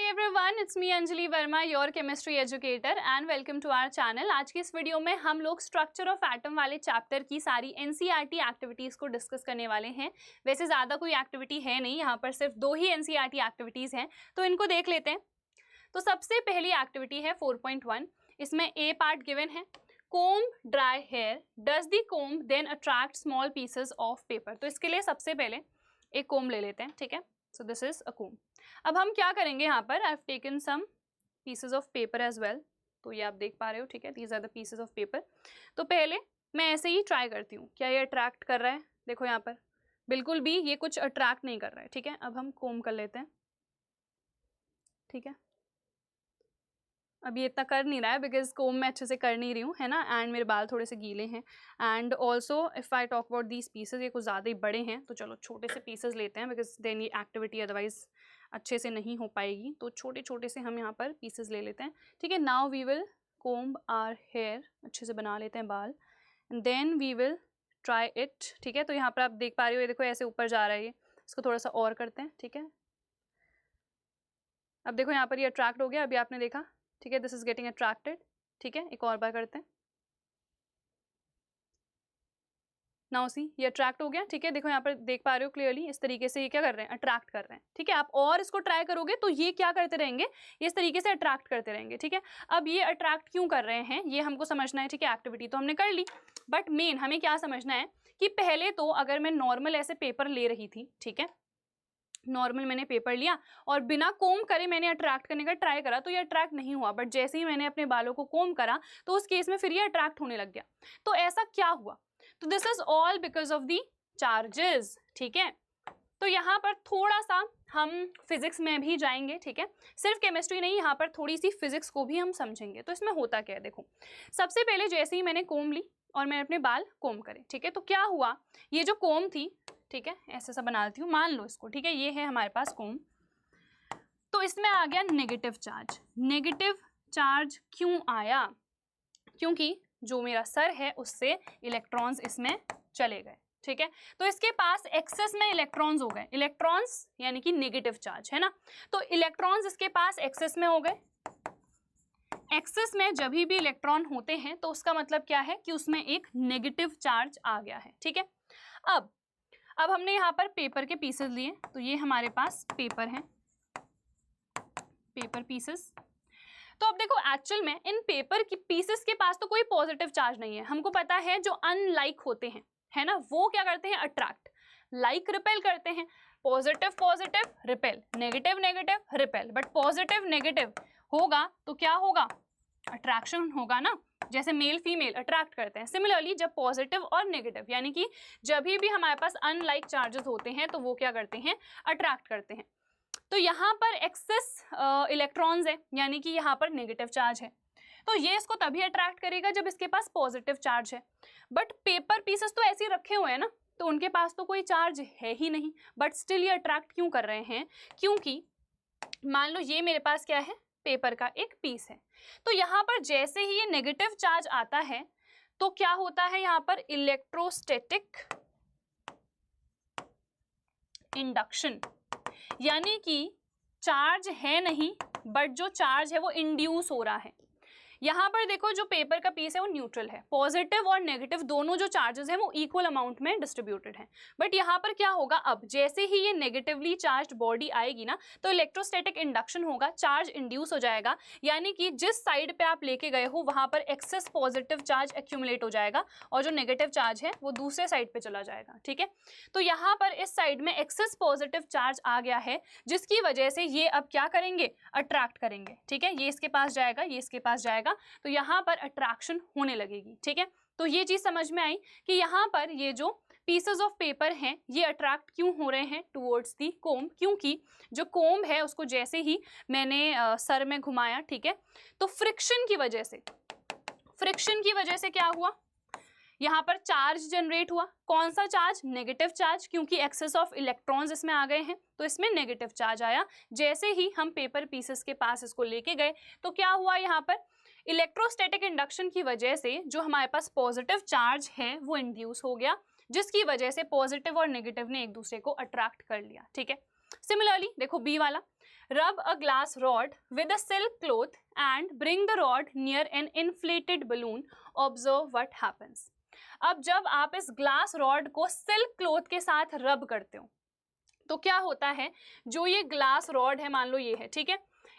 Everyone, it's me Anjali Verma, your chemistry educator and welcome to our channel. आज की इस video में हम लोग स्ट्रक्चर ऑफ एटम वाले चैप्टर की सारी एनसीईआरटी एक्टिविटीज़ को डिस्कस करने वाले हैं। वैसे ज़्यादा कोई एक्टिविटी है नहीं, यहाँ पर सिर्फ 2 ही एनसीईआरटी एक्टिविटीज़ हैं, तो इनको देख लेते हैं। तो सबसे पहली एक्टिविटी है 4.1। इसमें ए पार्ट गिवन है, comb dry hair, does the comb then attract small pieces of paper. तो इसके लिए सबसे पहले एक कोम्ब ले लेते हैं, ठीक है। So this is a comb. अब हम क्या करेंगे, यहाँ पर I have taken some pieces of paper as well, तो ये आप देख पा रहे हो, ठीक है। These are the pieces of paper. तो पहले मैं ऐसे ही ट्राई करती हूँ, क्या ये अट्रैक्ट कर रहा है। देखो यहाँ पर बिल्कुल भी ये कुछ अट्रैक्ट नहीं कर रहा है, ठीक है। अब हम कोम्ब कर लेते हैं, ठीक है। अभी इतना कर नहीं रहा है बिकॉज कोम्ब मैं अच्छे से कर नहीं रही हूँ, है ना, एंड मेरे बाल थोड़े से गीले हैं। And also if I talk about these pieces, ये कुछ ज़्यादा ही बड़े हैं, तो चलो छोटे से पीसेज लेते हैं बिकॉज देन ये एक्टिविटी अदरवाइज अच्छे से नहीं हो पाएगी। तो छोटे छोटे से हम यहाँ पर पीसेज ले लेते हैं, ठीक है। Now we will comb our hair, अच्छे से बना लेते हैं बाल, and then we will try it, ठीक है। तो यहाँ पर आप देख पा रहे हो, ये देखो ऐसे ऊपर जा रहा है, ये इसको थोड़ा सा और करते हैं, ठीक है। अब देखो यहाँ पर ये अट्रैक्ट हो गया, अभी आपने देखा, ठीक है। दिस इज गेटिंग अट्रैक्टेड, ठीक है। एक और बार करते हैं। नाउ सी, ये अट्रैक्ट हो गया, ठीक है। देखो यहाँ पर देख पा रहे हो क्लियरली, इस तरीके से ये क्या कर रहे हैं, अट्रैक्ट कर रहे हैं, ठीक है। आप और इसको ट्राई करोगे तो ये क्या करते रहेंगे, ये इस तरीके से अट्रैक्ट करते रहेंगे, ठीक है। अब ये अट्रैक्ट क्यों कर रहे हैं ये हमको समझना है, ठीक है। एक्टिविटी तो हमने कर ली, बट मेन हमें क्या समझना है कि पहले तो अगर मैं नॉर्मल ऐसे पेपर ले रही थी, ठीक है, नॉर्मल मैंने पेपर लिया और बिना कोम्ब करे मैंने अट्रैक्ट करने का ट्राई करा तो ये अट्रैक्ट नहीं हुआ, बट जैसे ही मैंने अपने बालों को कोम्ब करा तो उस केस में फिर ये अट्रैक्ट होने लग गया। तो ऐसा क्या हुआ, तो this is all because of the charges, ठीक है। तो यहाँ पर थोड़ा सा हम फिजिक्स में भी जाएंगे, ठीक है। सिर्फ केमिस्ट्री नहीं, यहाँ पर थोड़ी सी फिजिक्स को भी हम समझेंगे। तो इसमें होता क्या है, देखो सबसे पहले जैसे ही मैंने कोम्ब ली और मैंने अपने बाल कोम्ब करे, ठीक है, तो क्या हुआ, ये जो कोम्ब थी, ठीक है, ऐसे सा बना लेती हूँ, मान लो इसको, ठीक है, ये है हमारे पास कोम्ब। तो इसमें आ गया नेगेटिव चार्ज। नेगेटिव चार्ज क्यों आया, क्योंकि जो मेरा सर है उससे इलेक्ट्रॉन्स इसमें चले गए, ठीक है। तो इसके पास एक्सेस में इलेक्ट्रॉन्स हो गए, इलेक्ट्रॉन्स यानी कि नेगेटिव चार्ज, है ना। तो इलेक्ट्रॉन्स इसके पास एक्सेस में हो गए। एक्सेस में जब भी इलेक्ट्रॉन होते हैं तो उसका मतलब क्या है कि उसमें एक नेगेटिव चार्ज आ गया है, ठीक है। अब हमने यहाँ पर पेपर के पीसेस लिए, तो ये हमारे पास पेपर हैं, पेपर पीसेस। तो अब देखो एक्चुअल में इन पेपर की पीसेस के पास तो कोई पॉजिटिव चार्ज नहीं है। हमको पता है जो अनलाइक होते हैं, है ना, वो क्या करते हैं, अट्रैक्ट, लाइक रिपेल करते हैं। Positive positive repel, negative negative repel, but positive negative होगा तो क्या होगा, अट्रैक्शन होगा ना। जैसे मेल फीमेल अट्रैक्ट करते हैं, सिमिलरली जब पॉजिटिव और नेगेटिव यानी कि जब भी हमारे पास अनलाइक चार्जेस होते हैं तो वो क्या करते हैं, अट्रैक्ट करते हैं। तो यहाँ पर एक्सेस इलेक्ट्रॉन्स है यानी कि यहाँ पर नेगेटिव चार्ज है, तो ये इसको तभी अट्रैक्ट करेगा जब इसके पास पॉजिटिव चार्ज है। बट पेपर पीसेस तो ऐसे ही रखे हुए हैं ना, तो उनके पास तो कोई चार्ज है ही नहीं, बट स्टिल ये अट्रैक्ट क्यों कर रहे हैं, क्योंकि मान लो ये मेरे पास क्या है, पेपर का एक पीस है। तो यहाँ पर जैसे ही ये नेगेटिव चार्ज आता है तो क्या होता है, यहाँ पर इलेक्ट्रोस्टैटिक इंडक्शन, यानी कि चार्ज है नहीं बट जो चार्ज है वो इंड्यूस हो रहा है। यहाँ पर देखो जो पेपर का पीस है वो न्यूट्रल है, पॉजिटिव और नेगेटिव दोनों जो चार्जेस हैं वो इक्वल अमाउंट में डिस्ट्रीब्यूटेड हैं। बट यहाँ पर क्या होगा, अब जैसे ही ये नेगेटिवली चार्ज्ड बॉडी आएगी ना तो इलेक्ट्रोस्टैटिक इंडक्शन होगा, चार्ज इंड्यूस हो जाएगा, यानी कि जिस साइड पे आप लेके गए हो वहां पर एक्सेस पॉजिटिव चार्ज एक्यूमुलेट हो जाएगा और जो नेगेटिव चार्ज है वो दूसरे साइड पे चला जाएगा, ठीक है। तो यहाँ पर इस साइड में एक्सेस पॉजिटिव चार्ज आ गया है, जिसकी वजह से ये अब क्या करेंगे, अट्रैक्ट करेंगे, ठीक है। ये इसके पास जाएगा, ये इसके पास जाएगा, तो यहाँ पर अट्रैक्शन होने लगेगी, ठीक है। तो ये चीज समझ में आई कि यहाँ पर ये जो पीसेस ऑफ पेपर हैं ये अट्रैक्ट क्यों हो रहे हैं टुवर्ड्स दी कोम्ब, क्योंकि जो कोम्ब है उसको जैसे ही मैंने सर में घुमाया, ठीक है, तो फ्रिक्शन की वजह से क्या हुआ, यहाँ पर चार्ज जनरेट हुआ। कौन सा चार्ज, नेगेटिव चार्ज, क्योंकि एक्सेस ऑफ इलेक्ट्रॉन्स इसमें आ गए हैं तो इसमें नेगेटिव चार्ज आया। जैसे ही हम पेपर पीसेस के पास इसको लेके गए तो क्या हुआ, यहाँ पर इलेक्ट्रोस्टैटिक इंडक्शन की वजह से जो हमारे पास पॉजिटिव चार्ज है वो इंड्यूस हो गया, जिसकी वजह से पॉजिटिव और नेगेटिव ने एक दूसरे को अट्रैक्ट कर लिया, ठीक है। सिमिलरली देखो बी वाला, rub a glass rod with a silk cloth and bring the rod near an inflated balloon. Observe what happens. अब जब आप इस ग्लास रॉड को सिल्क क्लोथ के साथ रब करते हो तो क्या होता है, जो ये ग्लास रॉड है, मान लो ये है, ठीक है,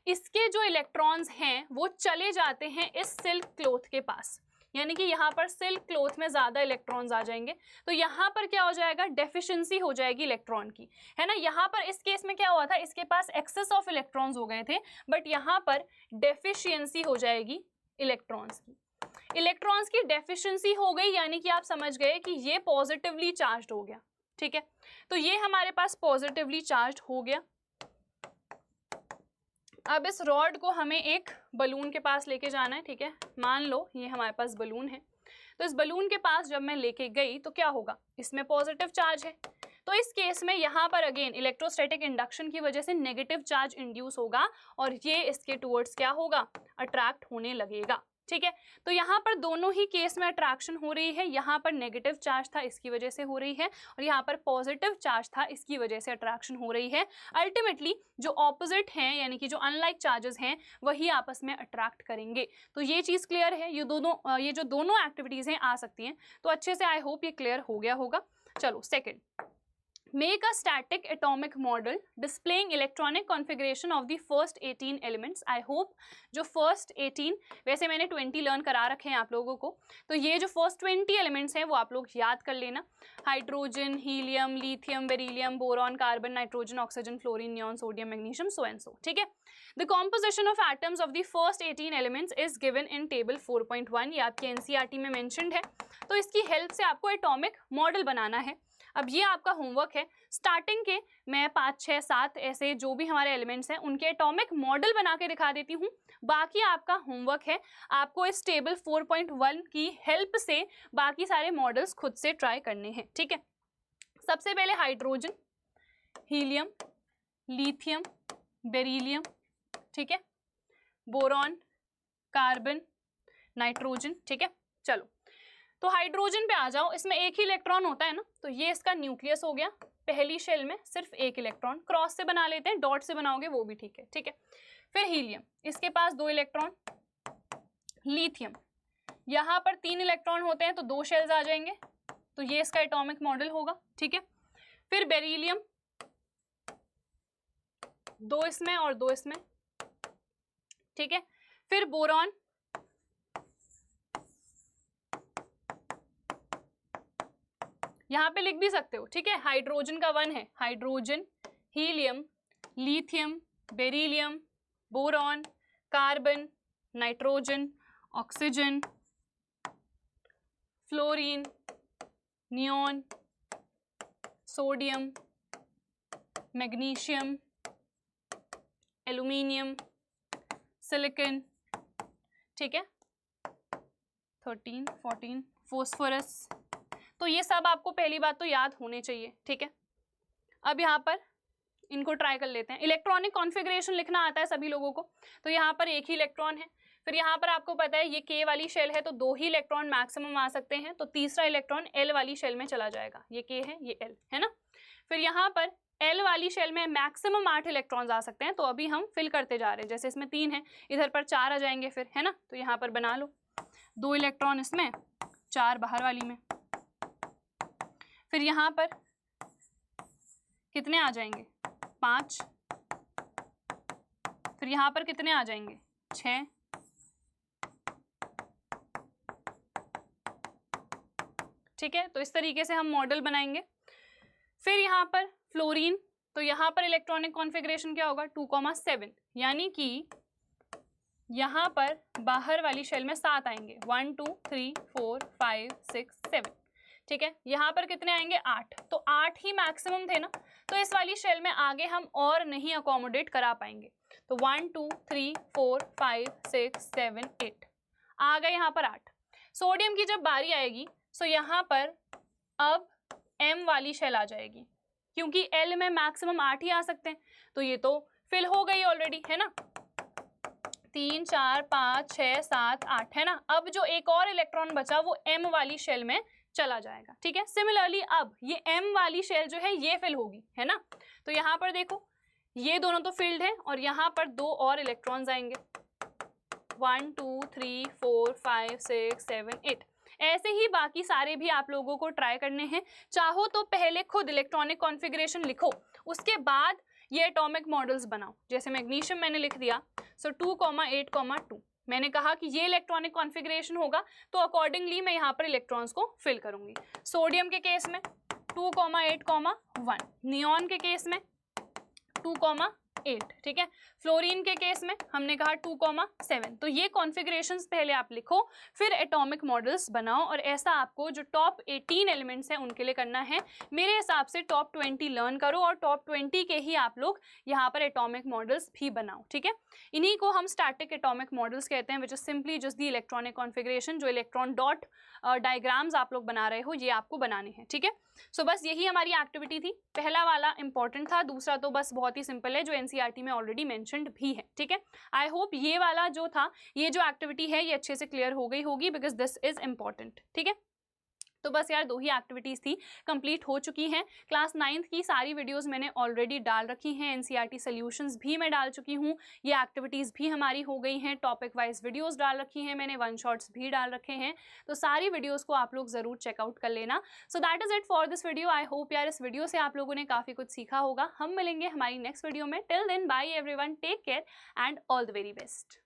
इसके जो इलेक्ट्रॉन्स हैं वो चले जाते हैं इस सिल्क क्लोथ के पास, यानी कि यहाँ पर सिल्क क्लोथ में ज़्यादा इलेक्ट्रॉन्स आ जाएंगे, तो यहाँ पर क्या हो जाएगा, डेफिशिएंसी हो जाएगी इलेक्ट्रॉन की, है ना। यहाँ पर इस केस में क्या हुआ था, इसके पास एक्सेस ऑफ इलेक्ट्रॉन्स हो गए थे, बट यहाँ पर डेफिशिएंसी हो जाएगी इलेक्ट्रॉन्स की। इलेक्ट्रॉन्स की डेफिशिएंसी हो गई यानी कि आप समझ गए कि ये पॉजिटिवली चार्ज्ड हो गया, ठीक है। तो ये हमारे पास पॉजिटिवली चार्ज्ड हो गया। अब इस रॉड को हमें एक बलून के पास लेके जाना है, ठीक है। मान लो ये हमारे पास बलून है, तो इस बलून के पास जब मैं लेके गई तो क्या होगा, इसमें पॉजिटिव चार्ज है, तो इस केस में यहाँ पर अगेन इलेक्ट्रोस्टैटिक इंडक्शन की वजह से नेगेटिव चार्ज इंड्यूस होगा और ये इसके टुवर्ड्स क्या होगा, अट्रैक्ट होने लगेगा, ठीक है। तो यहाँ पर दोनों ही केस में अट्रैक्शन हो रही है, यहाँ पर नेगेटिव चार्ज था इसकी वजह से हो रही है और यहाँ पर पॉजिटिव चार्ज था इसकी वजह से अट्रैक्शन हो रही है। अल्टीमेटली जो ऑपोजिट हैं यानी कि जो अनलाइक चार्जेस हैं वही आपस में अट्रैक्ट करेंगे। तो ये चीज़ क्लियर है, ये जो दोनों एक्टिविटीज़ हैं आ सकती हैं, तो अच्छे से आई होप ये क्लियर हो गया होगा। चलो second, Make a static atomic model displaying electronic configuration of the first 18 elements. I hope जो first 18, वैसे मैंने 20 लर्न करा रखे हैं आप लोगों को, तो ये जो first 20 elements हैं वो आप लोग याद कर लेना, hydrogen, helium, lithium, beryllium, boron, carbon, nitrogen, oxygen, fluorine, neon, sodium, magnesium, so and so, ठीक है। The composition of atoms of the first 18 elements is given in table 4.1, ये आपके NCERT में mentioned है, तो इसकी हेल्प से आपको एटॉमिक मॉडल बनाना है। अब ये आपका होमवर्क है, स्टार्टिंग के मैं 5, 6, 7 ऐसे जो भी हमारे एलिमेंट्स हैं उनके एटॉमिक मॉडल बना के दिखा देती हूँ, बाकी आपका होमवर्क है आपको इस टेबल 4.1 की हेल्प से बाकी सारे मॉडल्स खुद से ट्राई करने हैं, ठीक है। सबसे पहले हाइड्रोजन, हीलियम, लिथियम, बेरिलियम, ठीक है, बोरॉन, कार्बन, नाइट्रोजन, ठीक है। चलो तो हाइड्रोजन पे आ जाओ, इसमें एक ही इलेक्ट्रॉन होता है ना, तो ये इसका न्यूक्लियस हो गया, पहली शेल में सिर्फ एक इलेक्ट्रॉन, क्रॉस से बना लेते हैं, डॉट से बनाओगे वो भी ठीक है, ठीक है। फिर हीलियम, इसके पास 2 इलेक्ट्रॉन, लिथियम यहाँ पर 3 इलेक्ट्रॉन होते हैं तो 2 शेल्स आ जाएंगे, तो ये इसका एटॉमिक मॉडल होगा, ठीक है। फिर बेरिलियम 2 इसमें और 2 इसमें, ठीक है। फिर बोरॉन, यहाँ पे लिख भी सकते हो, ठीक है, हाइड्रोजन का 1 है, hydrogen, helium, lithium, beryllium, boron, carbon, nitrogen, oxygen, fluorine, neon, sodium, magnesium, aluminium, silicon, ठीक है, 13, 14, फॉस्फोरस, तो ये सब आपको पहली बात तो याद होने चाहिए, ठीक है। अब यहाँ पर इनको ट्राई कर लेते हैं। इलेक्ट्रॉनिक कॉन्फ़िगरेशन लिखना आता है सभी लोगों को, तो यहाँ पर एक ही इलेक्ट्रॉन है, फिर यहाँ पर आपको पता है ये K वाली शेल है तो 2 ही इलेक्ट्रॉन मैक्सिमम आ सकते हैं, तो तीसरा इलेक्ट्रॉन L वाली शेल में चला जाएगा, ये K है ये L है ना। फिर यहाँ पर L वाली शेल में मैक्सिमम 8 इलेक्ट्रॉन्स आ सकते हैं, तो अभी हम फिल करते जा रहे हैं, जैसे इसमें 3 है इधर पर 4 आ जाएंगे फिर, है ना, तो यहाँ पर बना लो 2 इलेक्ट्रॉन इसमें, 4 बाहर वाली में। फिर यहाँ पर कितने आ जाएंगे, 5, फिर यहाँ पर कितने आ जाएंगे, 6, ठीक है। तो इस तरीके से हम मॉडल बनाएंगे। फिर यहाँ पर फ्लोरीन, तो यहाँ पर इलेक्ट्रॉनिक कॉन्फ़िगरेशन क्या होगा, 2,7, यानी कि यहाँ पर बाहर वाली शेल में 7 आएंगे, 1, 2, 3, 4, 5, 6, 7, ठीक है। यहाँ पर कितने आएंगे, 8, तो 8 ही मैक्सिमम थे ना, तो इस वाली शेल में आगे हम और नहीं अकोमोडेट करा पाएंगे, तो 1, 2, 3, 4, 5, 6, 7, 8 आ गए यहाँ पर 8। सोडियम की जब बारी आएगी सो यहाँ पर अब M वाली शेल आ जाएगी, क्योंकि L में मैक्सिमम 8 ही आ सकते हैं, तो ये तो फिल हो गई ऑलरेडी, है ना। 3, 4, 5, 6, 7, 8 है ना। अब जो एक और इलेक्ट्रॉन बचा वो M वाली शेल में चला जाएगा, ठीक है। सिमिलरली अब ये M वाली शेल जो है ये फिल होगी, है ना। तो यहाँ पर देखो ये दोनों तो फील्ड है और यहाँ पर 2 और इलेक्ट्रॉन्स आएंगे, 1 2 3 4 5 6 7 8। ऐसे ही बाकी सारे भी आप लोगों को ट्राई करने हैं। चाहो तो पहले खुद इलेक्ट्रॉनिक कॉन्फ़िगरेशन लिखो, उसके बाद ये एटॉमिक मॉडल्स बनाओ। जैसे मैग्नीशियम मैंने लिख दिया, सो 2,8,2 मैंने कहा कि ये इलेक्ट्रॉनिक कॉन्फ़िगरेशन होगा, तो अकॉर्डिंगली मैं यहाँ पर इलेक्ट्रॉन्स को फिल करूंगी। सोडियम के केस में 2,8,1, नियॉन के केस में 2,8, ठीक है। फ्लोरीन के केस में हमने कहा 2,7। तो ये कॉन्फ़िगरेशंस पहले आप लिखो, फिर एटॉमिक मॉडल्स बनाओ, और ऐसा आपको जो टॉप 18 एलिमेंट्स हैं उनके लिए करना है। मेरे हिसाब से टॉप 20 लर्न करो और टॉप 20 के ही आप लोग यहाँ पर एटॉमिक मॉडल्स भी बनाओ, ठीक है। इन्हीं को हम स्टैटिक एटॉमिक मॉडल्स कहते हैं, which is simply just the electronic configuration. जो इलेक्ट्रॉन डॉट डायग्राम्स आप लोग बना रहे हो, ये आपको बनाने हैं, ठीक है। सो बस यही हमारी एक्टिविटी थी। पहला वाला इंपॉर्टेंट था, दूसरा तो बस बहुत ही सिंपल है, जो एनसीईआरटी में ऑलरेडी मेंशन्ड भी है, ठीक है। आई होप ये वाला जो था, ये जो एक्टिविटी है, ये अच्छे से क्लियर हो गई होगी, बिकॉज दिस इज इंपॉर्टेंट, ठीक है। तो बस यार 2 ही एक्टिविटीज़ थी, कंप्लीट हो चुकी हैं। क्लास 9th की सारी वीडियोस मैंने ऑलरेडी डाल रखी हैं, एनसीईआरटी सॉल्यूशंस भी मैं डाल चुकी हूँ, ये एक्टिविटीज़ भी हमारी हो गई हैं, टॉपिक वाइज वीडियोस डाल रखी हैं मैंने, 1 शॉट्स भी डाल रखे हैं। तो सारी वीडियोस को आप लोग ज़रूर चेकआउट कर लेना। So that is it for this video. I hope यार इस वीडियो से आप लोगों ने काफ़ी कुछ सीखा होगा। हम मिलेंगे हमारी नेक्स्ट वीडियो में। Till then bye everyone, take care and all the very best.